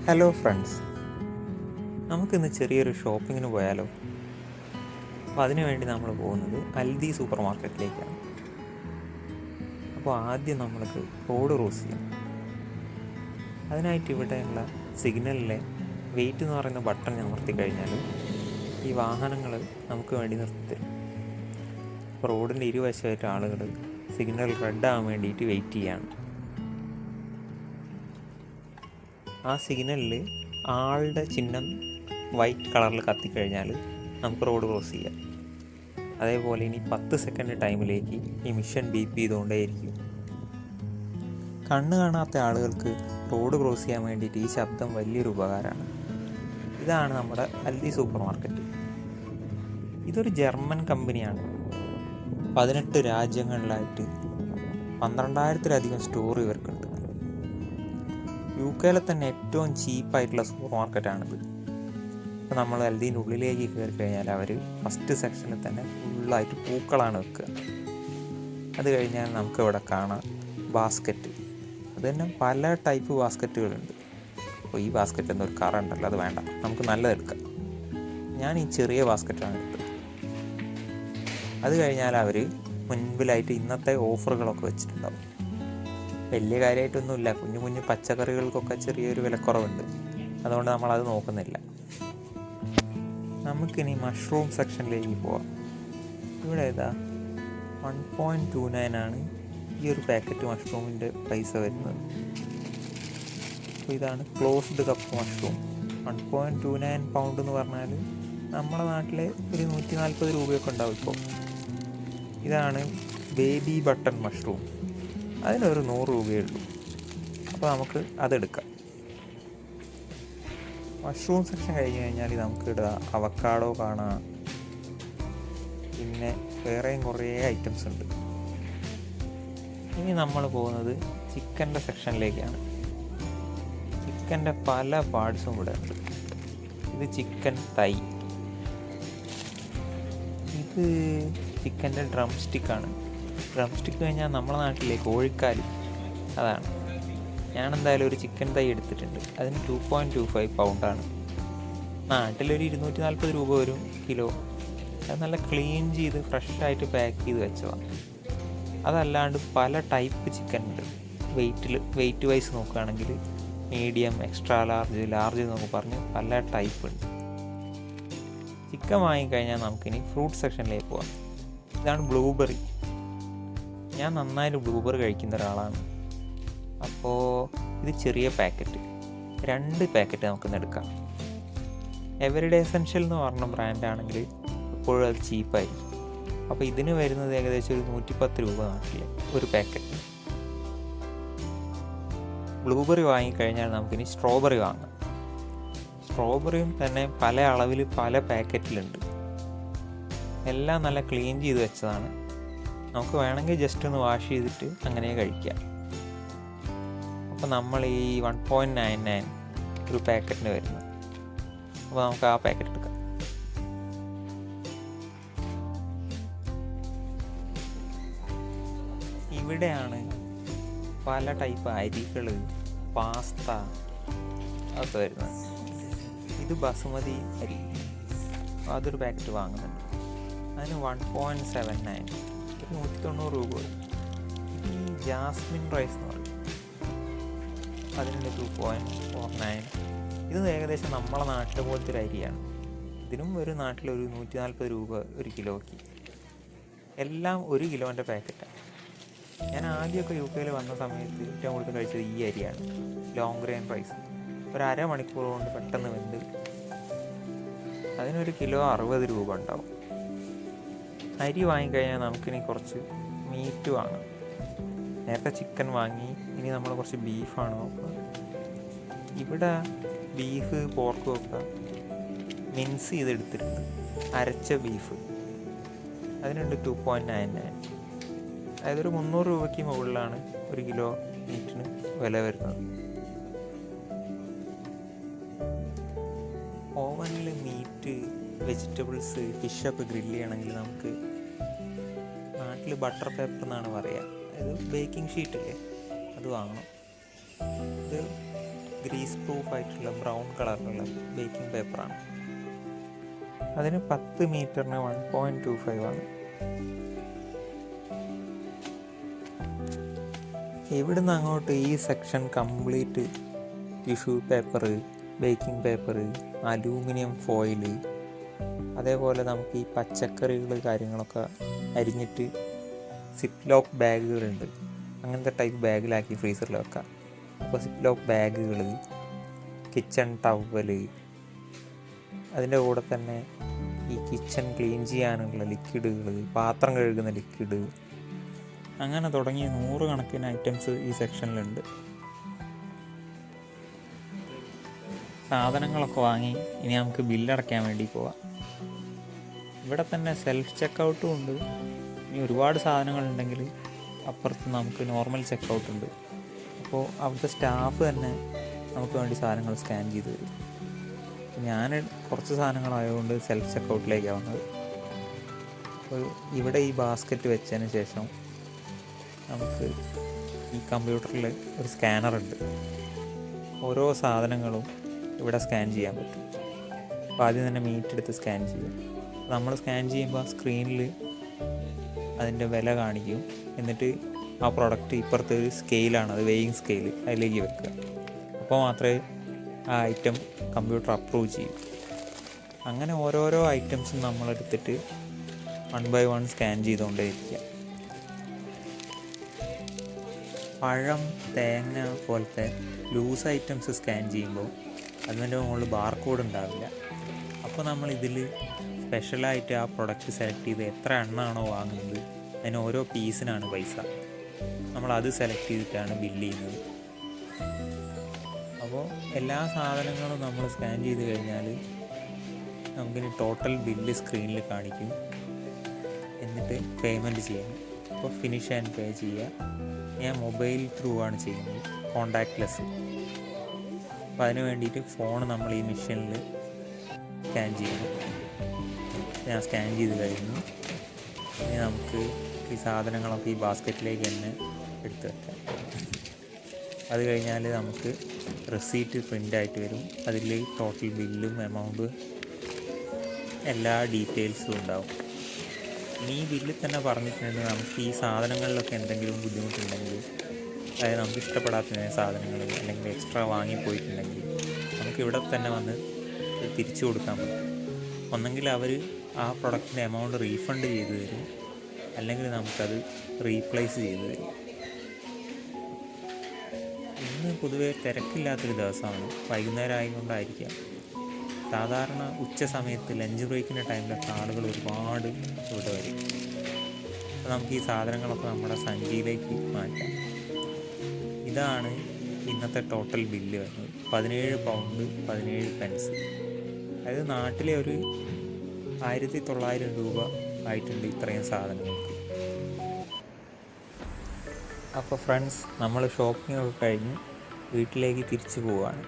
Hello friends, നമുക്കിന്ന് ചെറിയൊരു ഷോപ്പിങ്ങിന് പോയാലോ? അപ്പോൾ അതിനുവേണ്ടി നമ്മൾ പോകുന്നത് അൽദി സൂപ്പർ മാർക്കറ്റിലേക്കാണ്. അപ്പോൾ ആദ്യം നമ്മൾക്ക് റോഡ് ക്രോസ് ചെയ്യണം. അതിനായിട്ട് ഇവിടെയുള്ള സിഗ്നലിലെ വെയിറ്റ് എന്ന് പറയുന്ന ബട്ടൺ അമർത്തി കഴിഞ്ഞാൽ ഈ വാഹനങ്ങൾ നമുക്ക് വേണ്ടി നിർത്തിത്തരും. അപ്പോൾ റോഡിൻ്റെ ഇരുവശമായിട്ട് ആളുകൾ സിഗ്നൽ റെഡ് ആകാൻ വേണ്ടിയിട്ട് വെയിറ്റ് ചെയ്യാണ്. ആ സിഗ്നലിൽ ആളുടെ ചിഹ്നം വൈറ്റ് കളറിൽ കത്തിക്കഴിഞ്ഞാൽ നമുക്ക് റോഡ് ക്രോസ് ചെയ്യാം. അതേപോലെ ഇനി 10 സെക്കൻഡ് ടൈമിലേക്ക് ഈ മിഷൻ ബീപ്പ് ചെയ്തുകൊണ്ടേയിരിക്കും. കണ്ണ് കാണാത്ത ആളുകൾക്ക് റോഡ് ക്രോസ് ചെയ്യാൻ വേണ്ടിയിട്ട് ഈ ശബ്ദം വലിയൊരു ഉപകാരമാണ്. ഇതാണ് നമ്മുടെ അൽദി സൂപ്പർ മാർക്കറ്റ്. ഇതൊരു ജർമ്മൻ കമ്പനിയാണ്. 18 രാജ്യങ്ങളിലായിട്ട് 12,000-ലധികം സ്റ്റോർ ഇവർക്കുണ്ട്. UK തന്നെ ഏറ്റവും ചീപ്പായിട്ടുള്ള സൂപ്പർ മാർക്കറ്റാണിത്. ഇപ്പോൾ നമ്മൾ അൽദീൻ്റെ ഉള്ളിലേക്ക് കയറി കഴിഞ്ഞാൽ അവർ ഫസ്റ്റ് സെക്ഷനിൽ തന്നെ ഫുള്ളായിട്ട് പൂക്കളാണ് വെക്കുക. അത് കഴിഞ്ഞാൽ നമുക്കിവിടെ കാണാം ബാസ്ക്കറ്റ്. അത് തന്നെ പല ടൈപ്പ് ബാസ്ക്കറ്റുകളുണ്ട്. അപ്പോൾ ഈ ബാസ്ക്കറ്റ് എന്തൊരു കറ ഉണ്ടല്ലോ, അത് വേണ്ട, നമുക്ക് നല്ലതെടുക്കാം. ഞാൻ ഈ ചെറിയ ബാസ്ക്കറ്റാണ് എടുത്തത്. അത് കഴിഞ്ഞാൽ അവർ മുൻപിലായിട്ട് ഇന്നത്തെ ഓഫറുകളൊക്കെ വെച്ചിട്ടുണ്ടാവും. വലിയ കാര്യമായിട്ടൊന്നുമില്ല, കുഞ്ഞു കുഞ്ഞു പച്ചക്കറികൾക്കൊക്കെ ചെറിയൊരു വിലക്കുറവുണ്ട്. അതുകൊണ്ട് നമ്മളത് നോക്കുന്നില്ല. നമുക്കിനി മഷ്റൂം സെക്ഷനിലേക്ക് പോവാം. ഇവിടെ ഏതാ 1.29 ആണ് ഈ ഒരു പാക്കറ്റ് മഷ്റൂമിൻ്റെ പൈസ വരുന്നത്. അപ്പോൾ ഇതാണ് ക്ലോസ്ഡ് കപ്പ് മഷ്റൂം. 1.29 പൗണ്ട് എന്ന് പറഞ്ഞാൽ നമ്മുടെ നാട്ടിലെ ഒരു 140 രൂപയൊക്കെ ഉണ്ടാവും ഇപ്പോൾ. ഇതാണ് ബേബി ബട്ടൺ മഷ്റൂം. അതിനൊരു 100 രൂപയേ ഉള്ളൂ. അപ്പോൾ നമുക്ക് അതെടുക്കാം. മഷ്റൂം സെക്ഷൻ കഴിഞ്ഞ് കഴിഞ്ഞാൽ നമുക്ക് ഇടുക അവക്കാഡോ കാണാം. പിന്നെ വേറെയും കുറേ ഐറ്റംസ് ഉണ്ട്. ഇനി നമ്മൾ പോകുന്നത് ചിക്കൻ്റെ സെക്ഷനിലേക്കാണ്. ചിക്കൻ്റെ പല പാർട്സും ഇവിടെ ഉണ്ട്. ഇത് ചിക്കൻ തൈ, ഇത് ചിക്കൻ്റെ ഡ്രം സ്റ്റിക്കാണ്. ഡ്രം സ്റ്റിക്ക് കഴിഞ്ഞാൽ നമ്മുടെ നാട്ടിലെ കോഴിക്കാല്, അതാണ്. ഞാനെന്തായാലും ഒരു ചിക്കൻ തൈ എടുത്തിട്ടുണ്ട്. അതിന് 2.25 പൗണ്ടാണ്. നാട്ടിലൊരു 240 രൂപ വരും കിലോ. അത് നല്ല ക്ലീൻ ചെയ്ത് ഫ്രഷായിട്ട് പാക്ക് ചെയ്ത് വെച്ചതാണ്. അതല്ലാണ്ട് പല ടൈപ്പ് ചിക്കൻ ഉണ്ട്. വെയിറ്റ് വൈസ് നോക്കുകയാണെങ്കിൽ മീഡിയം, എക്സ്ട്രാ ലാർജ്, ലാർജ് എന്നൊക്കെ പറഞ്ഞ് പല ടൈപ്പ് ഉണ്ട്. ചിക്കൻ വാങ്ങിക്കഴിഞ്ഞാൽ നമുക്കിനി ഫ്രൂട്ട് സെക്ഷനിലേക്ക് പോകാം. ഇതാണ് ബ്ലൂബെറി. ഞാൻ നന്നായിട്ട് ബ്ലൂബെറി കഴിക്കുന്ന ഒരാളാണ്. അപ്പോൾ ഇത് ചെറിയ പാക്കറ്റ്, 2 പാക്കറ്റ് നമുക്കിന്ന് എടുക്കാം. എവരിഡേ എസെൻഷ്യൽ എന്ന് പറഞ്ഞ ബ്രാൻഡാണെങ്കിൽ എപ്പോഴും അത് ചീപ്പായിരിക്കും. അപ്പോൾ ഇതിന് വരുന്നത് ഏകദേശം ഒരു 110 രൂപ നാട്ടിൽ ഒരു പാക്കറ്റ്. ബ്ലൂബെറി വാങ്ങിക്കഴിഞ്ഞാൽ നമുക്കിനി സ്ട്രോബെറി വാങ്ങാം. സ്ട്രോബെറിയും തന്നെ പല അളവിൽ പല പാക്കറ്റിലുണ്ട്. എല്ലാം നല്ല ക്ലീൻ ചെയ്ത് വെച്ചതാണ്. നമുക്ക് വേണമെങ്കിൽ ജസ്റ്റ് ഒന്ന് വാഷ് ചെയ്തിട്ട് അങ്ങനെ കഴിക്കാം. അപ്പോൾ നമ്മൾ ഈ 1.99 ഒരു പാക്കറ്റിന് വരുന്നത്. അപ്പോൾ നമുക്ക് ആ പാക്കറ്റ് എടുക്കാം. ഇവിടെയാണ് പല ടൈപ്പ് അരികൾ, പാസ്ത ഒക്കെ വരുന്നത്. ഇത് ബസുമതി അരി, അതൊരു പാക്കറ്റ് വാങ്ങുന്നുണ്ട്. അതിന് 1.79, 190 രൂപ. ഈ ജാസ്മിൻ റൈസ് എന്ന് പറയും, അതിന് 2.49. ഇത് ഏകദേശം നമ്മളെ നാട്ടിലെ പോലത്തെ ഒരു അരിയാണ്. ഇതിനും ഒരു നാട്ടിലൊരു 140 രൂപ ഒരു കിലോയ്ക്ക്. എല്ലാം 1 കിലോൻ്റെ പാക്കറ്റാണ്. ഞാൻ ആദ്യമൊക്കെ UK വന്ന സമയത്ത് ഏറ്റവും കൂടുതൽ കഴിച്ചത് ഈ അരിയാണ്, ലോങ് ഗ്രെയിൻ റൈസ്. ഒരു അരമണിക്കൂർ കൊണ്ട് പെട്ടെന്ന് വെന്ത്. അതിനൊരു കിലോ 60 രൂപ ഉണ്ടാവും. അരി വാങ്ങിക്കഴിഞ്ഞാൽ നമുക്കിനി കുറച്ച് മീറ്റ് വാങ്ങാം. നേരത്തെ ചിക്കൻ വാങ്ങി, ഇനി നമ്മൾ കുറച്ച് ബീഫാണ് നോക്കുന്നത്. ഇവിടെ ബീഫ്, പോർക്കും ഒക്കെ മിൻസ് ചെയ്തെടുത്തിട്ടുണ്ട്, അരച്ച ബീഫ്. അതിനുണ്ട് 2.99. അതായത് ഒരു 300 രൂപയ്ക്ക് മുകളിലാണ് ഒരു കിലോ മീറ്റിന് വില വരുന്നത്. ഓവനിൽ മീറ്റ്, വെജിറ്റബിൾസ്, ഫിഷൊക്കെ ഗ്രില്ല് ചെയ്യണമെങ്കിൽ നമുക്ക് നാട്ടിൽ ബട്ടർ പേപ്പർ എന്നാണ് പറയുക. അതായത് ബേക്കിംഗ് ഷീറ്റില്ലേ, അത് വാങ്ങണം. ഇത് ഗ്രീസ് പ്രൂഫ് ആയിട്ടുള്ള ബ്രൗൺ കളറിലുള്ള ബേക്കിംഗ് പേപ്പറാണ്. അതിന് 10 മീറ്ററിന് 1.25 ആണ്. ഇവിടുന്ന് അങ്ങോട്ട് ഈ section complete tissue paper, baking paper, aluminium foil, അതേപോലെ നമുക്ക് ഈ പച്ചക്കറികൾ കാര്യങ്ങളൊക്കെ അരിഞ്ഞിട്ട് സിപ്പ് ലോക്ക് ബാഗുകളുണ്ട്. അങ്ങനത്തെ ടൈപ്പ് ബാഗിലാക്കി ഫ്രീസറിൽ വെക്കാം. അപ്പോൾ സിപ്പ് ലോക്ക് ബാഗുകൾ, കിച്ചൺ ടവല്, അതിൻ്റെ കൂടെ തന്നെ ഈ കിച്ചൺ ക്ലീൻ ചെയ്യാനുള്ള ലിക്വിഡുകൾ, പാത്രം കഴുകുന്ന ലിക്വിഡ്, അങ്ങനെ തുടങ്ങിയ 100 കണക്കിന് ഐറ്റംസ് ഈ സെക്ഷനിലുണ്ട്. സാധനങ്ങളൊക്കെ വാങ്ങി ഇനി നമുക്ക് ബില്ലടയ്ക്കാൻ വേണ്ടി പോവാം. ഇവിടെ തന്നെ സെൽഫ് ചെക്കൗട്ടും ഉണ്ട്. ഇനി ഒരുപാട് സാധനങ്ങളുണ്ടെങ്കിൽ അപ്പുറത്ത് നമുക്ക് നോർമൽ ചെക്കൗട്ട് ഉണ്ട്. അപ്പോൾ അവിടുത്തെ സ്റ്റാഫ് തന്നെ നമുക്ക് വേണ്ടി സാധനങ്ങൾ സ്കാൻ ചെയ്ത് തരും. ഞാൻ കുറച്ച് സാധനങ്ങളായതുകൊണ്ട് സെൽഫ് ചെക്കൗട്ടിലേക്കാണ് വന്നത്. അപ്പോൾ ഇവിടെ ഈ ബാസ്ക്കറ്റ് വെച്ചതിന് ശേഷം നമുക്ക് ഈ കമ്പ്യൂട്ടറിൽ ഒരു സ്കാനറുണ്ട്. ഓരോ സാധനങ്ങളും ഇവിടെ സ്കാൻ ചെയ്യാൻ പറ്റും. അപ്പോൾ ആദ്യം തന്നെ മീറ്റ് എടുത്ത് സ്കാൻ ചെയ്യാം. നമ്മൾ സ്കാൻ ചെയ്യുമ്പോൾ സ്ക്രീനിൽ അതിൻ്റെ വില കാണിക്കും. എന്നിട്ട് ആ പ്രൊഡക്റ്റ് ഇപ്പുറത്ത് ഒരു സ്കെയിലാണ്, അത് വെയിങ് സ്കെയിൽ, അതിലേക്ക് വെക്കുക. അപ്പോൾ മാത്രമേ ആ ഐറ്റം കമ്പ്യൂട്ടർ അപ്രൂവ് ചെയ്യും. അങ്ങനെ ഓരോരോ ഐറ്റംസും നമ്മളെടുത്തിട്ട് 1 by 1 സ്കാൻ ചെയ്തുകൊണ്ടേ ഇരിക്കുക. പഴം, തേങ്ങ പോലത്തെ ലൂസ് ഐറ്റംസ് സ്കാൻ ചെയ്യുമ്പോൾ അതിൻ്റെ മുകളിൽ ബാർകോഡ് ഉണ്ടാവില്ല. അപ്പോൾ നമ്മൾ ഇതിൽ സ്പെഷ്യലായിട്ട് ആ പ്രൊഡക്റ്റ് സെലക്ട് ചെയ്ത് എത്ര എണ്ണമാണോ വാങ്ങുന്നത് അതിന് ഓരോ പീസിനാണ് പൈസ. നമ്മളത് സെലക്ട് ചെയ്തിട്ടാണ് ബില്ല് ചെയ്യുന്നത്. അപ്പോൾ എല്ലാ സാധനങ്ങളും നമ്മൾ സ്കാൻ ചെയ്ത് കഴിഞ്ഞാൽ നമുക്കിനി ടോട്ടൽ ബില്ല് സ്ക്രീനിൽ കാണിക്കും. എന്നിട്ട് പേയ്മെൻറ്റ് ചെയ്യണം. അപ്പോൾ ഫിനിഷ് ആൻഡ് പേ ചെയ്യുക. ഞാൻ മൊബൈൽ ത്രൂ ആണ് ചെയ്യുന്നത്, കോണ്ടാക്ട്ലെസ്. അപ്പോൾ അതിന് വേണ്ടിയിട്ട് ഫോൺ നമ്മൾ ഈ മെഷീനിൽ സ്കാൻ ചെയ്യണം. ഞാൻ സ്കാൻ ചെയ്ത് കഴിഞ്ഞു. ഇനി നമുക്ക് ഈ സാധനങ്ങളൊക്കെ ഈ ബാസ്ക്കറ്റിലേക്ക് തന്നെ എടുത്ത് വെക്കാം. അത് കഴിഞ്ഞാൽ നമുക്ക് റെസീറ്റ് പ്രിൻ്റായിട്ട് വരും. അതിൽ ടോട്ടൽ ബില്ലും എമൗണ്ട് എല്ലാ ഡീറ്റെയിൽസും ഉണ്ടാവും. ഇനി ഈ ബില്ലിൽ തന്നെ പറഞ്ഞിട്ടുണ്ടെങ്കിൽ നമുക്ക് ഈ സാധനങ്ങളിലൊക്കെ എന്തെങ്കിലും ബുദ്ധിമുട്ടുണ്ടെങ്കിൽ, അതായത് നമുക്ക് ഇഷ്ടപ്പെടാത്ത സാധനങ്ങൾ അല്ലെങ്കിൽ എക്സ്ട്രാ വാങ്ങിപ്പോയിട്ടുണ്ടെങ്കിൽ നമുക്ക് ഇവിടെ തന്നെ വന്ന് തിരിച്ചു കൊടുക്കാൻ പറ്റും. ഒന്നെങ്കിൽ അവർ ആ പ്രൊഡക്റ്റിൻ്റെ എമൗണ്ട് റീഫണ്ട് ചെയ്ത് തരും, അല്ലെങ്കിൽ നമുക്കത് റീപ്ലേസ് ചെയ്ത് തരും. ഇന്ന് പൊതുവെ തിരക്കില്ലാത്തൊരു ദിവസമാണ്, വൈകുന്നേരം ആയതുകൊണ്ടായിരിക്കാം. സാധാരണ ഉച്ച സമയത്ത് ലഞ്ച് ബ്രേക്കിൻ്റെ ടൈമിലൊക്കെ ആളുകൾ ഒരുപാട് ഇവിടെ വരും. അപ്പോൾ നമുക്ക് ഈ സാധനങ്ങളൊക്കെ നമ്മുടെ സഞ്ചിയിലേക്ക് മാറ്റാം. ഇതാണ് ഇന്നത്തെ ടോട്ടൽ ബില്ല് വരുന്നത്. 17 പൗണ്ട് 17 പെൻസ്. അതായത് നാട്ടിലെ ഒരു 1900 രൂപ ആയിട്ടുണ്ട് ഇത്രയും സാധനങ്ങൾക്ക്. അപ്പോൾ ഫ്രണ്ട്സ്, നമ്മൾ ഷോപ്പിംഗ് ഒക്കെ കഴിഞ്ഞ് വീട്ടിലേക്ക് തിരിച്ചു പോവുകയാണ്.